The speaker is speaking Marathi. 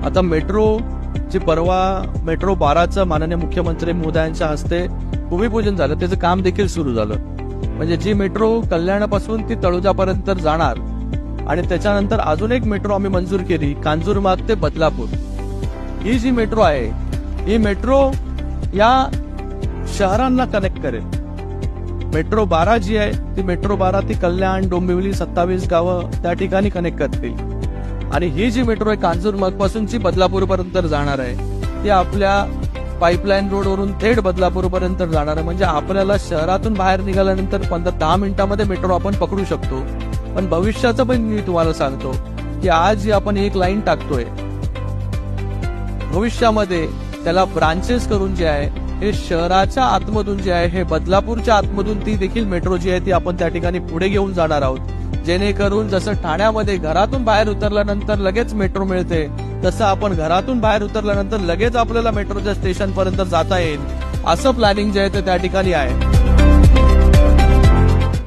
आता मेट्रोची परवा मेट्रो 12चं माननीय मुख्यमंत्री महोदयांच्या हस्ते भूमिपूजन झालं, त्याचं काम देखील सुरू झालं. म्हणजे जी मेट्रो कल्याणापासून ती तळोजापर्यंत जाणार आणि त्याच्यानंतर अजून एक मेट्रो आम्ही मंजूर केली कांजूरमार्ग ते बदलापूर. ही जी मेट्रो आहे ही मेट्रो या शहरांना कनेक्ट करेल. मेट्रो 12 जी आहे ती मेट्रो 12 ती कल्याण, डोंबिवली 27 गावं त्या ठिकाणी कनेक्ट करतील. आणि ही जी मेट्रो आहे कांजूरमार्ग पासूनची बदलापूर पर्यंत जाणार आहे ती आपल्या पाईपलाईन रोडवरून थेट बदलापूर पर्यंत जाणार आहे. म्हणजे आपल्याला शहरातून बाहेर निघाल्यानंतर 15-10 मिनिटांमध्ये मेट्रो आपण पकडू शकतो. पण भविष्याचं पण मी तुम्हाला सांगतो की आज जी आपण एक लाईन टाकतोय भविष्यामध्ये त्याला ब्रांचेस करून जे आहे हे शहराच्या आतमधून जे आहे हे बदलापूरच्या आतमधून ती देखील मेट्रो जी आहे ती आपण त्या ठिकाणी पुढे घेऊन जाणार आहोत. जेणेकरून जसं ठाण्यामध्ये घरातून बाहेर उतरल्यानंतर लगेच मेट्रो मिळते तसं आपण घरातून बाहेर उतरल्यानंतर लगेच आपल्याला मेट्रोच्या स्टेशन पर्यंत जाता येईल असं प्लॅनिंग जे आहे ते त्या ठिकाणी आहे.